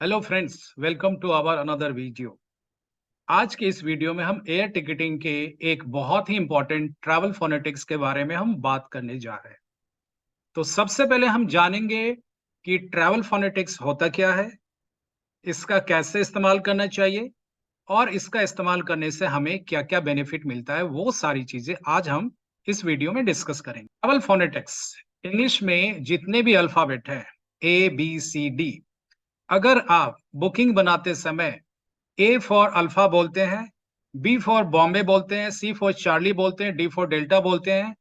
Hello friends, welcome to our another video. आज के इस वीडियो में हम एयर टिकटिंग के एक बहुत ही इंपॉर्टेंट ट्रैवल फोनेटिक्स के बारे में हम बात करने जा रहे हैं। तो सबसे पहले हम जानेंगे कि ट्रैवल फोनेटिक्स होता क्या है, इसका कैसे इस्तेमाल करना चाहिए और इसका इस्तेमाल करने से हमें क्या-क्या बेनिफिट मिलता है, वो सारी चीजें आज हम इस वीडियो में डिस्कस करेंगे। ट्रैवल फोनेटिक्स इंग्लिश में जितने भी अल्फाबेट हैं, ए, बी, सी, डी, अगर आप बुकिंग बनाते समय ए फॉर अल्फा बोलते हैं, बी फॉर बॉम्बे बोलते हैं, सी फॉर चार्ली बोलते हैं, डी फॉर डेल्टा बोलते हैं,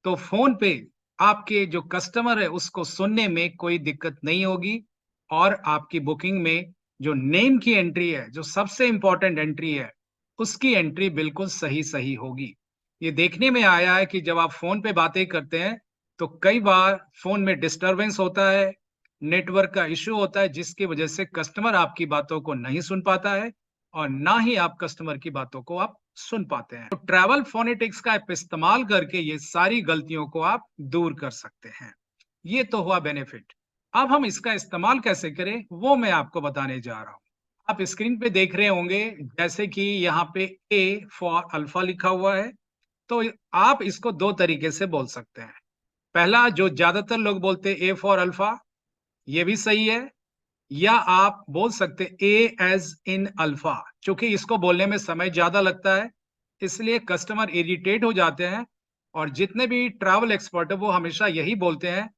तो फ़ोन पे आपके जो कस्टमर है उसको सुनने में कोई दिक्कत नहीं होगी और आपकी बुकिंग में जो नेम की एंट्री है, जो सबसे इम्पोर्टेंट एंट्री है, उसकी एंट्री बिल्कुल सही-सही होगी। ये देखने में आया है कि जब आप फ़ोन पे बातें करते हैं, तो कई बार फ़ोन में डिस्टर्बेंस होता है, नेटवर्क का इश्यू होता है, जिसकी वजह से कस्टमर आपकी बातों को नहीं सुन पाता है और ना ही आप कस्टमर की बातों को आप सुन पाते हैं। तो ट्रैवल फोनेटिक्स का आप इस्तेमाल करके ये सारी गलतियों को आप दूर कर सकते हैं। ये तो हुआ बेनिफिट। अब हम इसका इस्तेमाल कैसे करें, वो मैं आपको बताने जा रहा हूँ। आप स्क्रीन पे देख रहे होंगे जैसे कि यहाँ पे ए फॉर अल्फा लिखा हुआ है, तो आप इसको 2 तरीके से बोल सकते हैं। पहला जो ज़्यादातर लोग बोलते हैं ए फॉर अल्फा, ये भी सही है। या आप बोल सकते ए एज़ इन अल्फा, चूँकि इसको बोलने में समय ज़्यादा लगता है, इसलिए कस्टमर इरिटेट हो जाते हैं और जितने भी ट्रैवल एक्सपर्ट हैं, वो हमेशा यही बोलते हैं,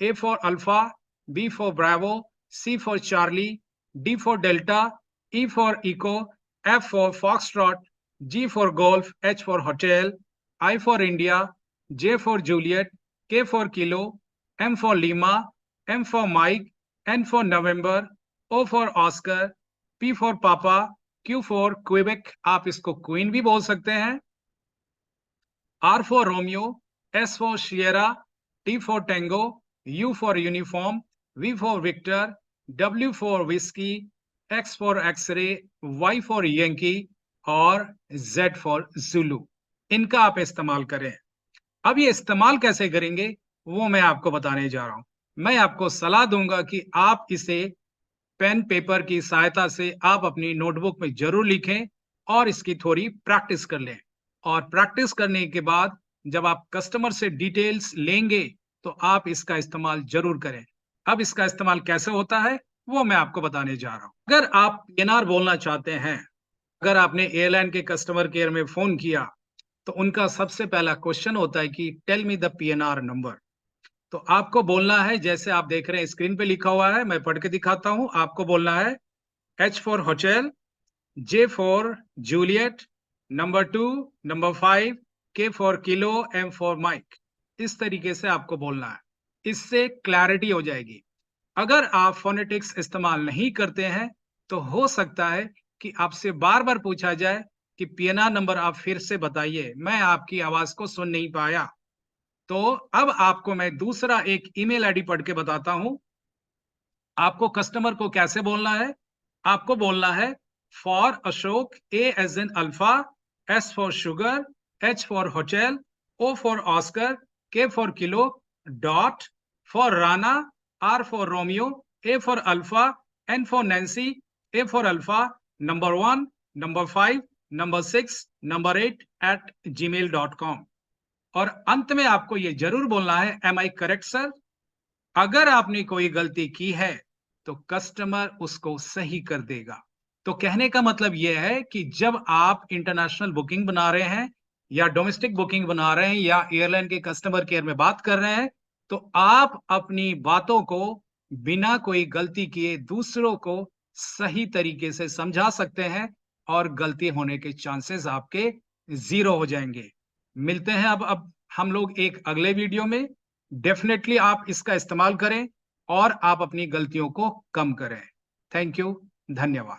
A for alpha, B for bravo, C for Charlie, D for delta, E for echo, F for foxtrot, G for golf, H for hotel, I for India, J for Juliet, K for kilo, M for Lima, M for Mike, N for November, O for Oscar, P for Papa, Q for Quebec, आप इसको queen भी बोल सकते हैं। R for Romeo, S for Sierra, T for Tango, U for Uniform, V for Victor, W for Whiskey, X for X-ray, Y for Yankee और Z for Zulu। इनका आप इस्तेमाल करें। अब ये इस्तेमाल कैसे करेंगे, वो मैं आपको बताने जा रहा हूँ। मैं आपको सलाह दूँगा कि आप इसे पेन पेपर की सहायता से आप अपनी नोटबुक में ज़रूर लिखें और इसकी थोड़ी प्रैक्टिस कर लें। और प्रैक्टिस करने के बाद जब आप कस्टमर से डिटेल्स लेंगे, तो आप इसका इस्तेमाल ज़रूर करें। अब इसका इस्तेमाल कैसे होता है, वो मैं आपको बताने जा रहा हूँ। अगर आप पीएनआर बोलना चाहते हैं, अगर आपने एयरलाइन के कस्टमर केयर में फ़ोन किया, तो उनका सबसे पहला क्वेश्चन होता है कि tell me the PNR number. तो आपको बोलना है, जैसे आप देख रहे हैं स्क्रीन पे लिखा हुआ है, मैं पढ़ के दिखाता हूँ। आपको बोलना है H for hotel, J for Juliet, number 2, number 5, K for kilo, M for Mike. इस तरीके से आपको बोलना है। इससे क्लैरिटी हो जाएगी। अगर आप फोनेटिक्स इस्तेमाल नहीं करते हैं, तो हो सकता है कि आपसे बार-बार पूछा जाए कि पीएनआर नंबर आप फिर से बताइए, मैं आपकी आवाज़ को सुन नहीं पाया। तो अब आपको मैं दूसरा एक ईमेल आईडी पढ़ के बताता हूँ। आपको कस्टमर को कैसे बोलना है? आपको बोलना है for Ashok, A as in alpha, S for sugar, H for hotel, O for Oscar, K for kilo, dot, for Rana, R for Romeo, A for alpha, N for Nancy, A for alpha, number 1, number 5, number 6, number 8 at gmail.com। और अंत में आपको ये ज़रूर बोलना है, M आई correct sir? अगर आपने कोई गलती की है, तो कस्टमर उसको सही कर देगा। तो कहने का मतलब यह है कि जब आप इंटरनेशनल बुकिंग बना रहे हैं या डोमेस्टिक बुकिंग बना रहे हैं या एयरलाइन के कस्टमर केयर में बात कर रहे हैं, तो आप अपनी बातों को बिना कोई गलती किए दूसरों को सही तरीके से समझा सकते हैं और गलती होने के चांसेस आपके ज़ीरो हो जाएँगे। मिलते हैं अब हम लोग एक अगले वीडियो में। डेफ़िनेटली आप इसका इस्तेमाल करें और आप अपनी गलतियों को कम करें। थैंक यू, धन्यवाद।